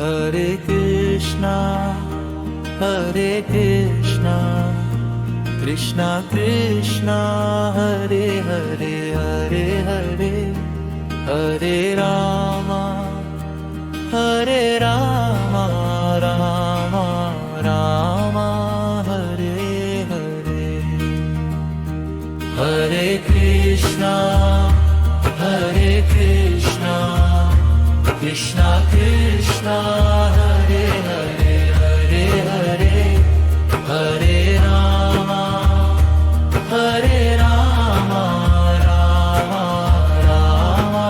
Hare Krishna, Hare Krishna, Krishna Krishna, Hare Hare, Hare Hare, Hare Rama, Hare Rama, Rama Rama, Hare Hare. Hare Krishna, Hare Krishna, Krishna Krishna, Hare Hare, Hare Hare, Hare Rama, Hare Rama, Rama Rama,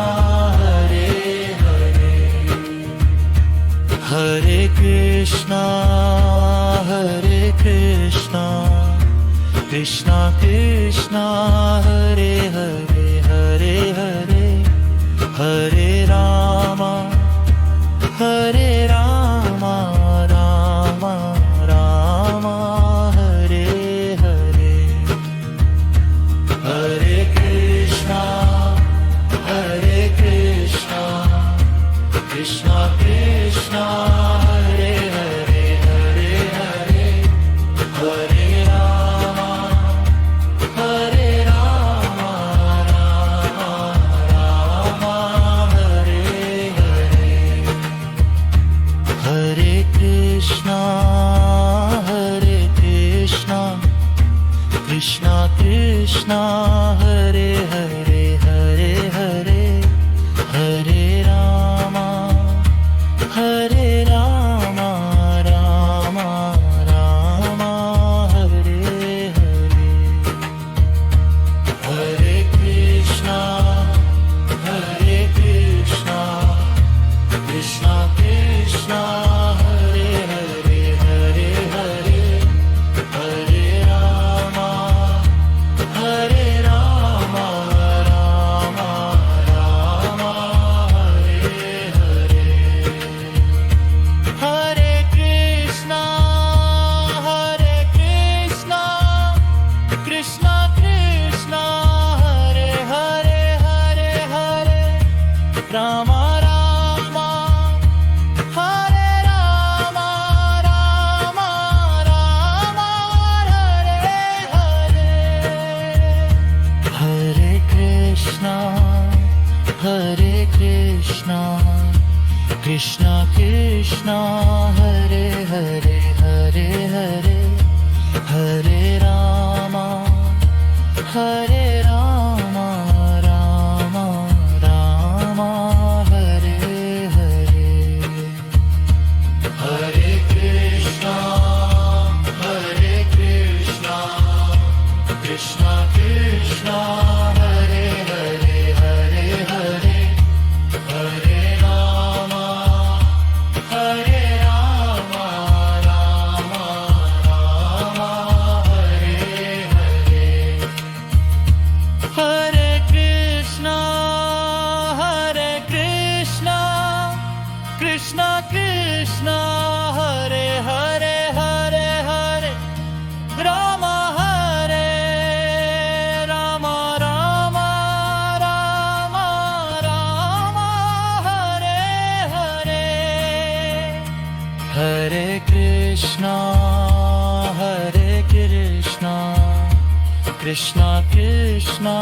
Hare Hare. Hare Krishna, Hare Krishna, Krishna Krishna, Hare Hare, Hare Hare, Hare Rama, Hare Rama, Rama Rama, Hare Hare. Hare Krishna, Hare Krishna, Krishna Krishna, Hare Hare, Hare Hare, Hare Rama, Hare Rama, Rama Rama, Hare Hare. Hare Krishna, Hare Krishna, Krishna Krishna, Hare Hare, Hare Hare, Hare Rama, Hare Rama, Rama Rama, Hare Hare. Hare Krishna, Hare Krishna, Krishna Krishna, Hare Hare, Hare Hare, Hare Rama, Hare Rama, Rama Rama, Hare Hare. Hare Krishna, Hare Krishna, Krishna Krishna, Hare Hare, Hare Hare, Rama Rama, Hare Rama, Rama Rama, Hare Hare. Hare Krishna, Hare Krishna, Krishna Krishna, Hare Hare, Hare Hare, Hare Rama, Hare Rama, Rama Rama, Hare Hare. Hare Krishna, Hare Krishna, Krishna Krishna, Hare Hare, Hare Hare, Hare Rama, Hare Rama, Rama Rama, Hare Hare. Hare Krishna, Hare Krishna, Krishna Krishna, Hare Hare, Hare Hare, Rama Hare Rama, Rama Rama, Rama Hare Hare. Hare Krishna, Hare Krishna, Krishna Krishna,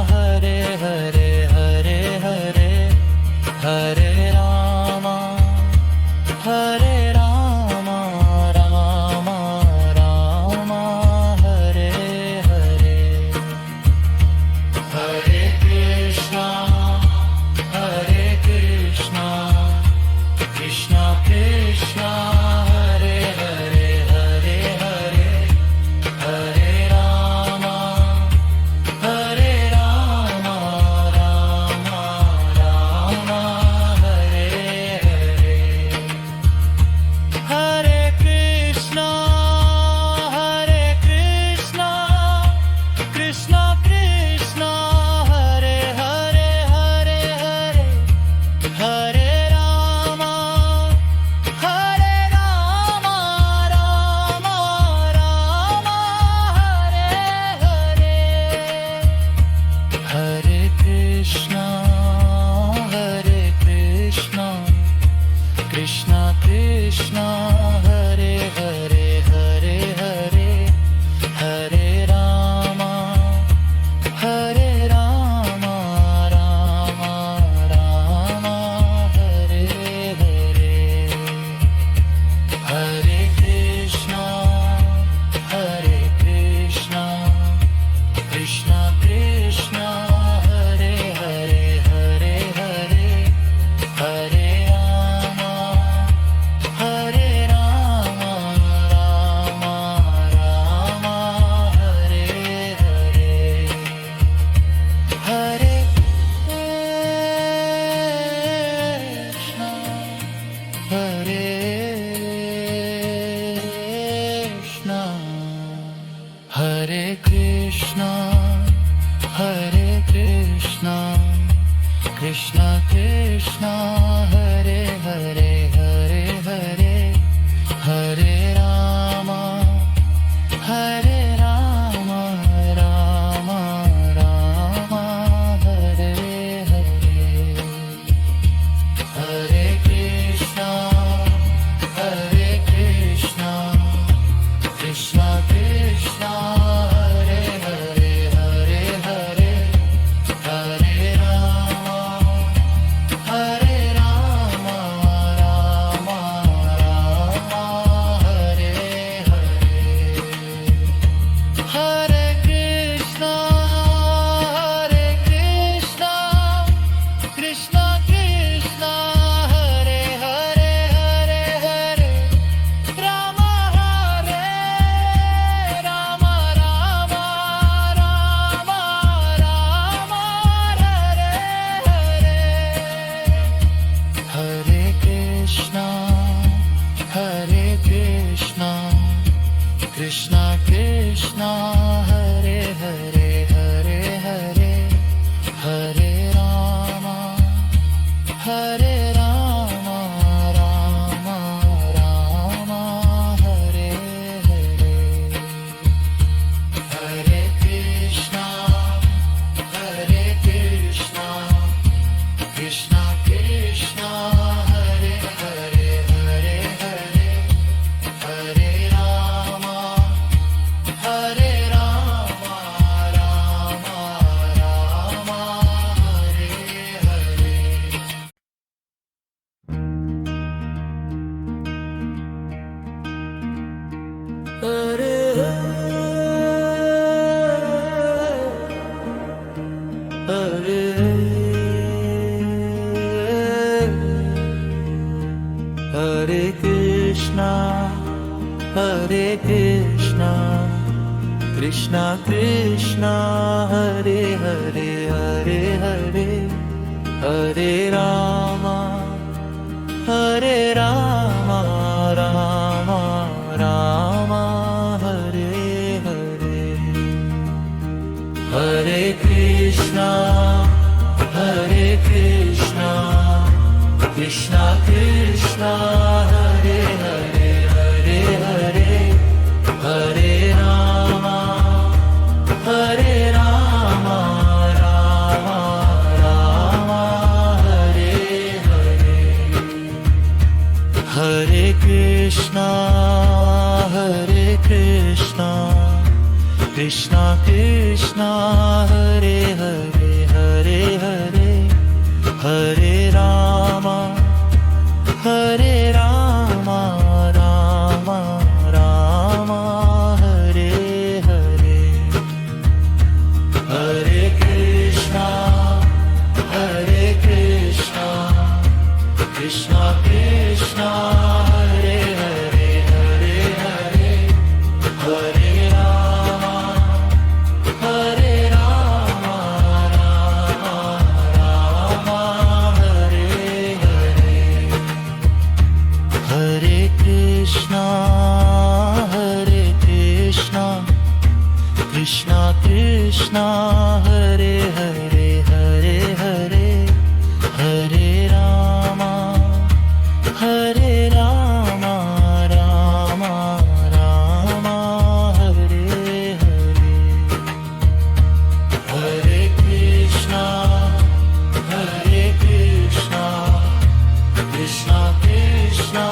Hare Hare, Hare Hare, Hare Rama, Hare Rama, Rama Rama, Hare Hare. Hare Krishna, Hare Krishna, Krishna Krishna, Hare Hare, Hare Hare, Hare Rama, Hare Rama, Rama Rama, Krishna Hare Hare Hare Hare Hare Rama Hare Rama Rama Rama Hare Hare Hare Krishna Krishna Krishna Hare Hare Hare Hare Hare Rama Hare Rama Rama Rama Hare Hare Hare Krishna Hare Krishna Hare Krishna Krishna Krishna Hare Hare Hare Hare Hare Rama Hare Rama Rama Rama Hare Hare Hare Krishna Krishna Krishna Hare Hare Hare Hare Hare Rama Hare Rama Rama Rama Hare Hare Hare Krishna Krishna Krishna Hare Hare Hare Hare Rama Hare Rama Rama Rama Rama Hare Hare Hare Krishna Krishna Krishna Hare Hare Hare Hare Hare Rama Hare Rama Rama Rama Hare Hare Hare Krishna Krishna Krishna Hare Hare Hare Hare Hare Rama Hare Rama Rama Rama Hare Hare Hare Krishna Krishna Krishna Hare Hare Hare Hare Hare Rama Hare Rama Rama Rama Hare Hare Hare Krishna Krishna Krishna Hare Hare Hare Hare Hare Rama Hare Rama Rama Rama Hare Hare Hare Krishna Krishna Krishna Hare Hare Hare Hare Hare Rama Hare Rama Rama Rama Hare Hare Hare Krishna Krishna Krishna Hare Hare Hare Hare Hare Rama Hare Rama Rama Rama Hare Hare Hare Krishna Krishna Krishna Hare Hare Hare Hare Hare Rama Hare Rama Rama Rama Hare Hare Hare Krishna Krishna Krishna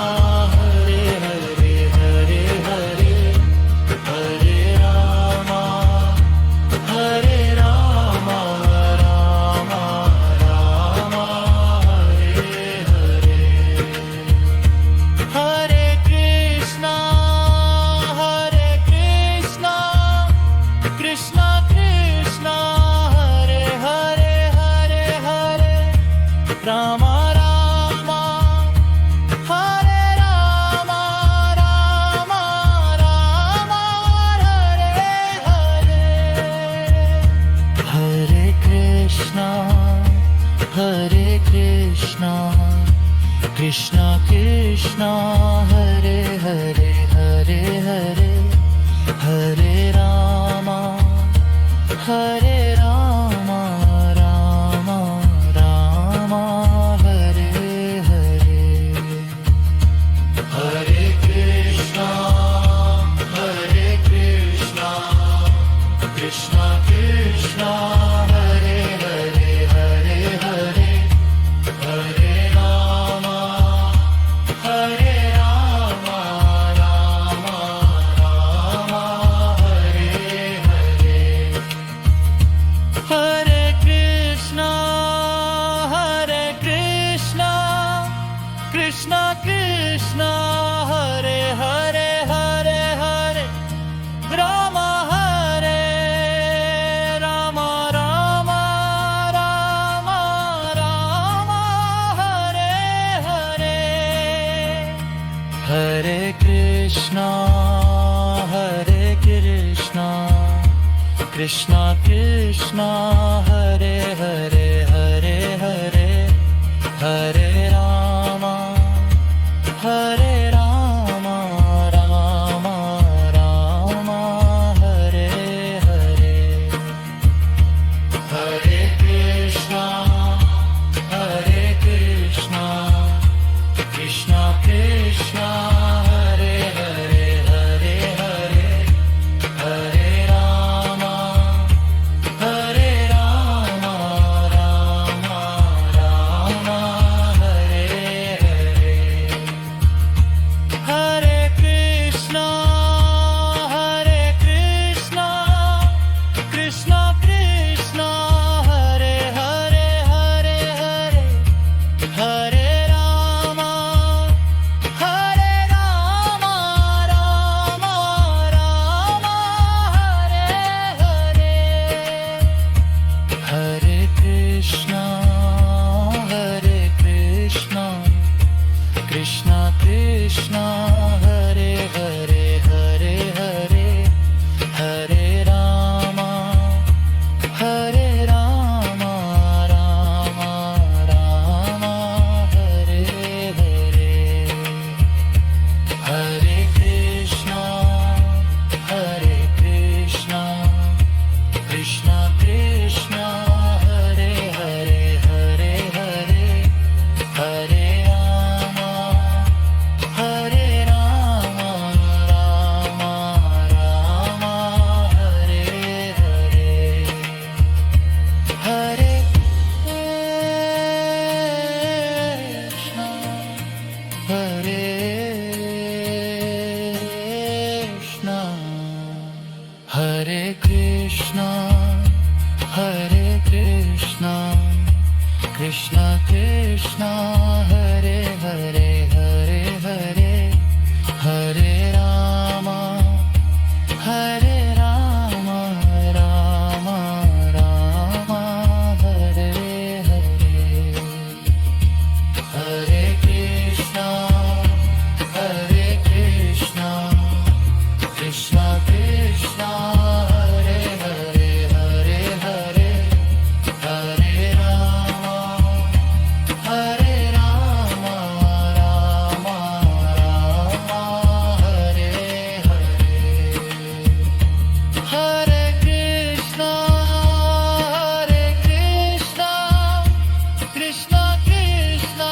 Hare Krishna Krishna Krishna Hare Hare Hare Hare Hare Rama Hare Rama Rama Rama Hare Hare Hare Krishna Krishna Krishna Hare Hare Hare Hare Hare Rama Rama Rama Hare Hare Hare Krishna Krishna Krishna Hare Hare Hare Hare Rama Hare Rama Rama Rama Rama Hare Hare Hare Krishna Krishna Krishna Hare Hare Hare Hare Hare Rama Rama Rama Rama Hare Hare Hare Krishna Krishna Krishna Hare Hare Hare Hare Hare Rama Rama Rama Rama Hare Hare Hare Krishna Krishna Krishna Hare Hare Hare Hare Hare Rama Rama Rama Rama Hare Hare Hare Krishna Krishna Krishna Hare Hare Hare Hare Hare Rama Rama Rama Rama Hare Hare Hare Krishna Krishna Krishna Hare Hare Hare Hare Hare Rama Rama Rama Rama Hare Hare Hare Krishna Hare Krishna Krishna Krishna Hare Hare Hare Hare Hare Rama Rama Rama Rama Hare Hare Hare Krishna Krishna Krishna Hare Hare Hare Hare Hare Rama Rama Rama Rama Hare Hare Hare Krishna Krishna Krishna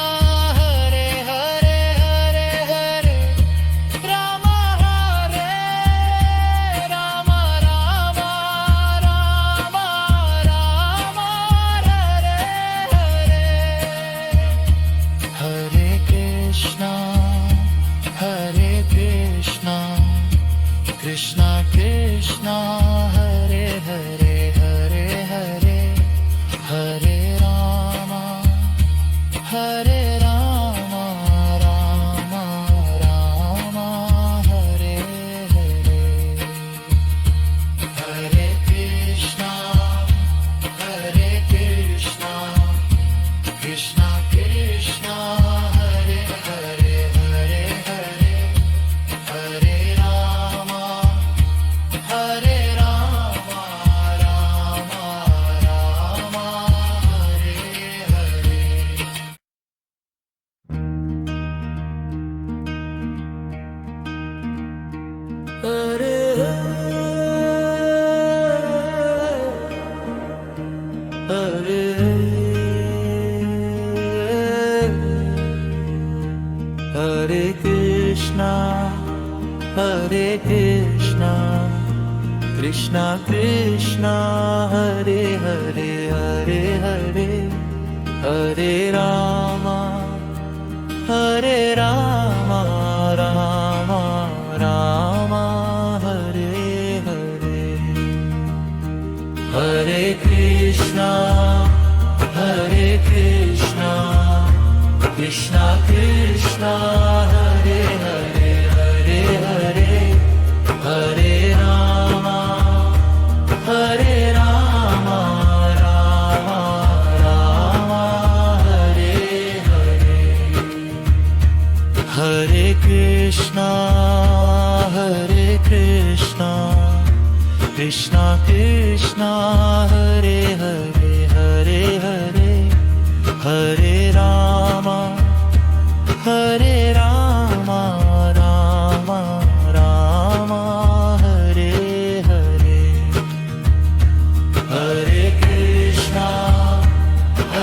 Hare Krishna, Hare Krishna, Krishna Krishna, Hare Hare, Hare Hare, Hare Rama, Hare Rama, Rama Rama, Hare Hare. Hare Krishna, Hare Krishna, Krishna Krishna, Hare Hare, Hare Hare, Hare Rama, Hare Rama, Rama Rama, Hare Hare. Hare Krishna, Hare Krishna, Krishna Krishna, Hare Hare, Hare Hare, Hare Rama, Hare Rama, Rama Rama, Hare Hare. Hare Krishna,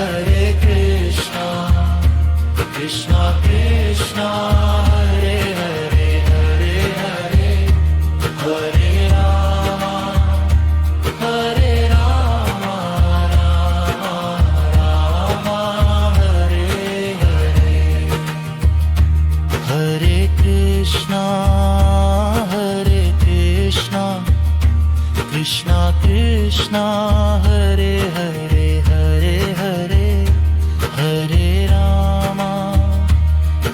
Hare Krishna, Krishna Krishna, Hare Hare, Hare Hare, Hare Rama, Hare Rama, Rama Rama, Hare Hare. Hare Krishna, Hare Krishna, Krishna Krishna, Hare Hare, Hare Hare, Hare Rama, Hare Rama, Rama Rama, Hare Hare. Hare Krishna, Hare Krishna, Krishna Krishna, Hare Hare, Hare Hare, Hare Rama,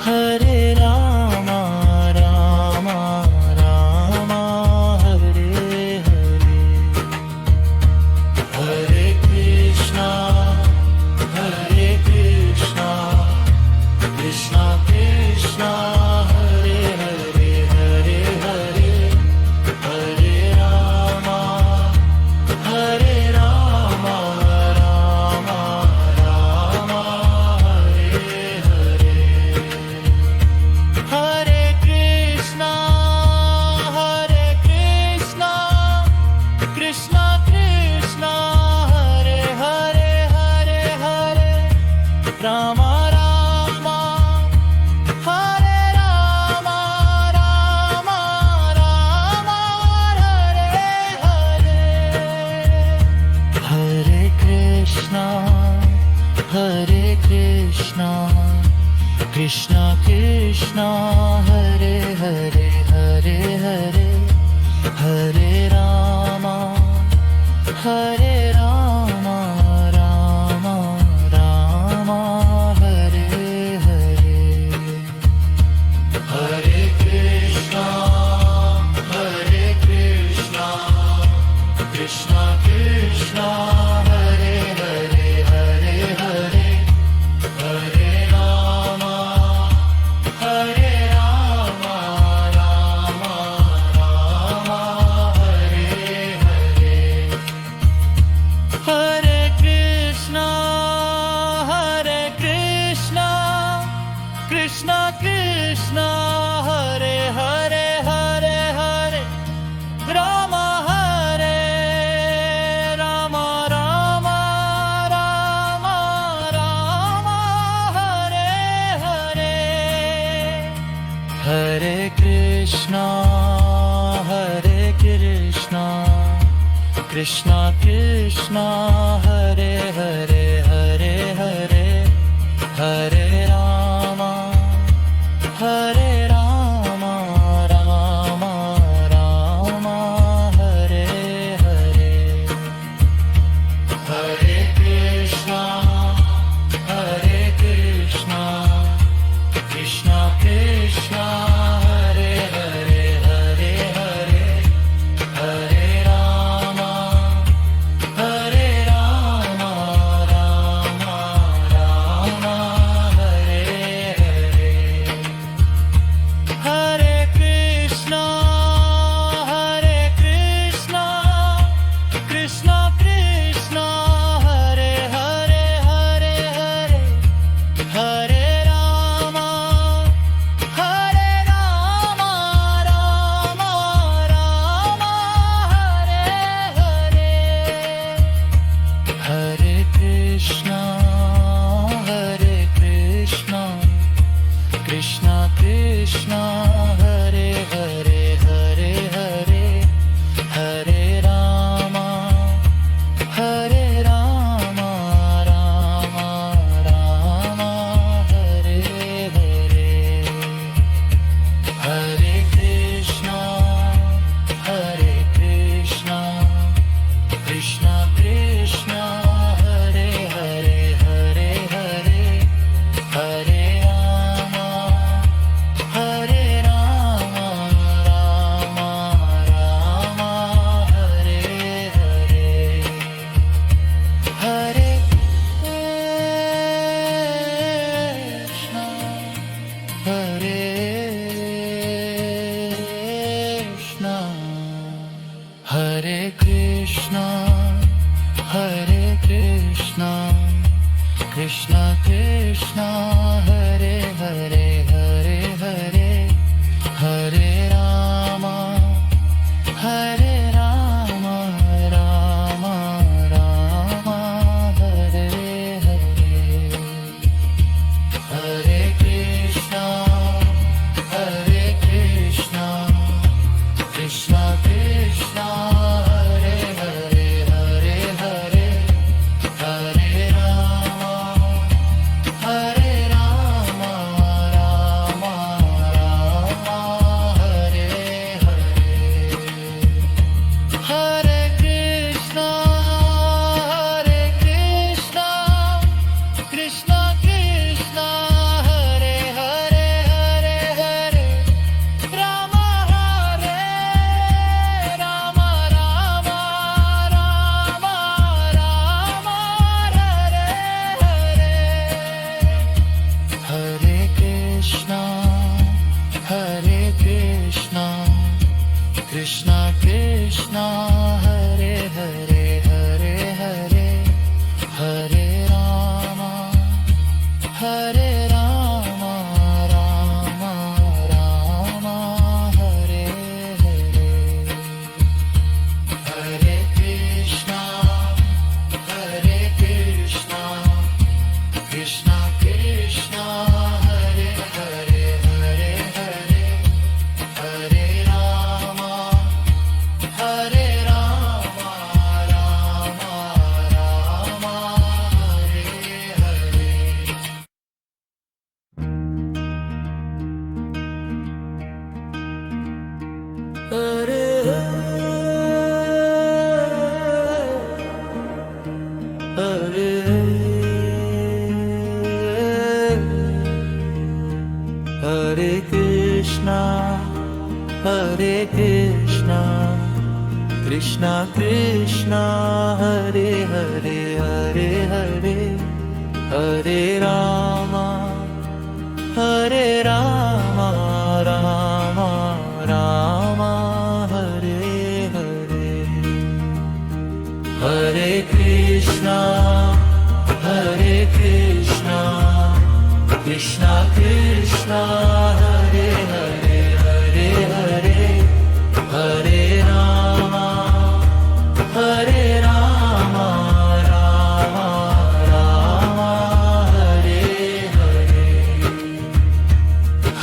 Hare Rama, Rama Rama, Hare Hare. Hare Krishna, Hare Krishna, Krishna Krishna, Hare Hare, Hare Hare, Rama Rama, Hare Rama, Rama Rama, Hare Hare. Hare Krishna, Hare Krishna, Krishna Krishna, Hare Hare, Hare Hare, Hare Rama, Hare Rama, Rama Rama, Hare Hare. Hare Krishna, Hare Krishna, Krishna Krishna, Hare Hare, Hare Hare, Hare Rama, Hare Rama, Rama Rama, Hare Hare. Hare Krishna, Hare Krishna, Krishna Krishna, Hare Hare, Hare Hare, Rama Hare Rama, Rama Rama, Rama Hare Hare. Hare Krishna, Hare Krishna, Krishna Krishna, Hare Hare, Hare Hare, Hare Rama, Hare Rama, Rama Rama, Hare Hare. Hare Krishna, Hare Krishna, Krishna Krishna, Hare Hare, Hare Hare, Hare Rama, Hare Rama, Rama Rama, Hare Krishna Hare Hare Hare Hare Hare Rama Hare Rama Rama Rama Hare Hare Hare Krishna Krishna Krishna Hare Hare Hare Hare Hare Rama Rama Rama Hare Hare Hare Krishna Hare Krishna Krishna Krishna Hare Hare Hare Hare Hare Rama Rama Rama Hare Hare Hare Krishna Krishna Krishna Hare Hare Hare Hare Hare Rama Rama Rama Hare Hare Hare Krishna Krishna Krishna Hare Hare Hare Hare Rama Rama Rama Rama Hare Hare Hare Krishna Krishna Krishna Hare Hare Hare Hare Hare Rama Rama Rama Rama Hare Hare Hare Krishna Krishna Krishna Hare Hare Hare Hare Hare Rama Rama Rama Rama Hare Hare Hare Krishna Krishna Krishna Hare Hare Hare Hare Hare Rama Rama Rama Rama Hare Hare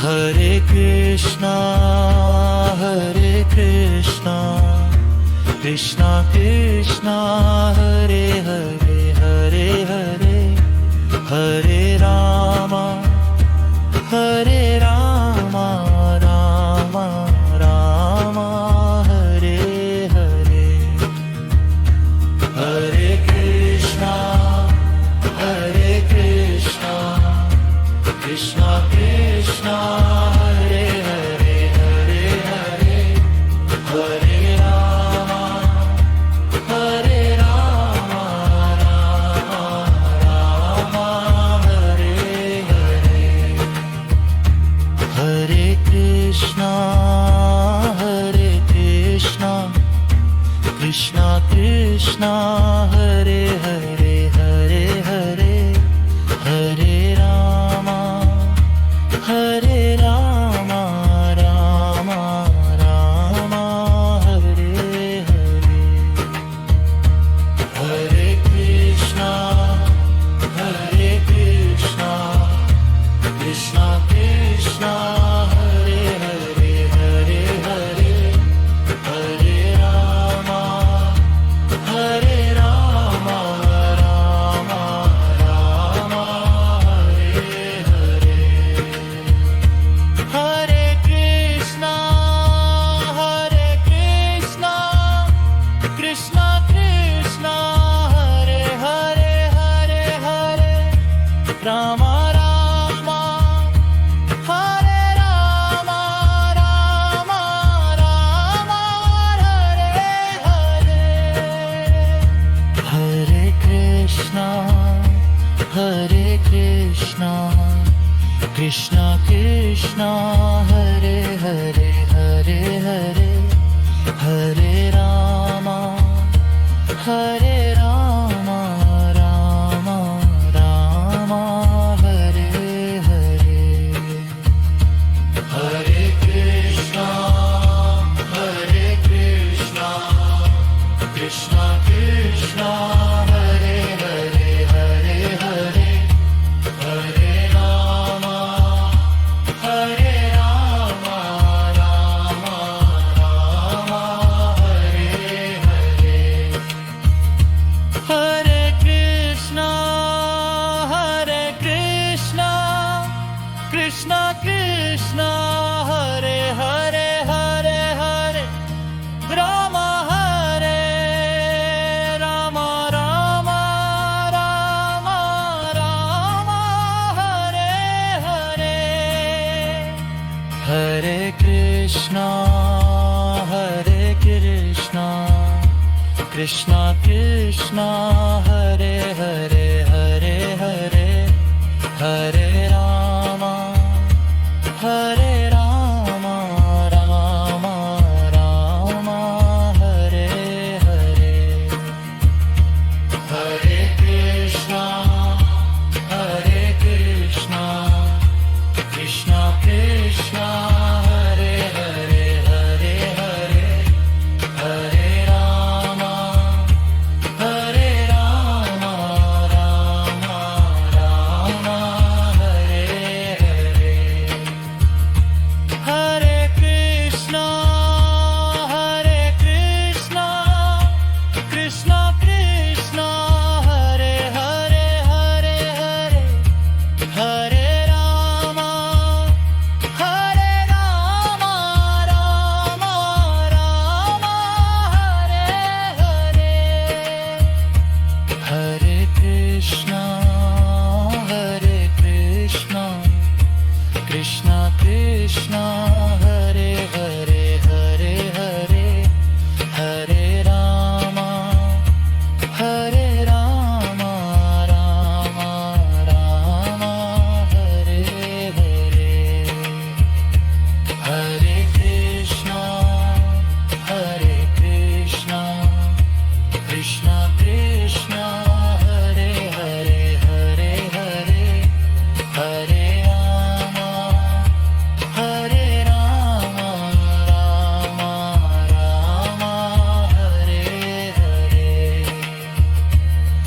Hare Krishna Krishna Krishna Hare Hare Hare Hare Hare Rama Rama Rama Rama Hare Hare Hare Krishna Krishna Krishna Hare Hare Hare Hare Hare Rama Rama Rama Rama Hare Hare Hare Krishna Krishna Krishna Hare Hare Hare Hare Hare Rama Rama Rama Hare Hare Hare Krishna Krishna Krishna Hare Hare Hare Hare Hare Rama Rama Rama Rama Hare Hare Hare Krishna Krishna Krishna Hare Krishna Krishna Hare Hare Hare Hare Hare Rama Hare Rama Rama Rama Hare Hare Hare Krishna Krishna Krishna Hare Hare Hare Hare Hare Rama Rama Rama Hare Hare Hare Krishna Krishna Krishna Hare Hare Hare Hare Rama Hare Rama Rama Rama Rama Hare Hare Hare Krishna Krishna Krishna Hare Hare Hare Hare Hare Rama Rama Rama Rama Hare Hare Hare Krishna Krishna Krishna Hare Hare Hare Hare Hare Rama Rama Rama Rama Hare Hare Hare Krishna Krishna Krishna Hare Hare Hare Hare Hare Rama Rama Rama Rama Hare Hare Hare Krishna Krishna Krishna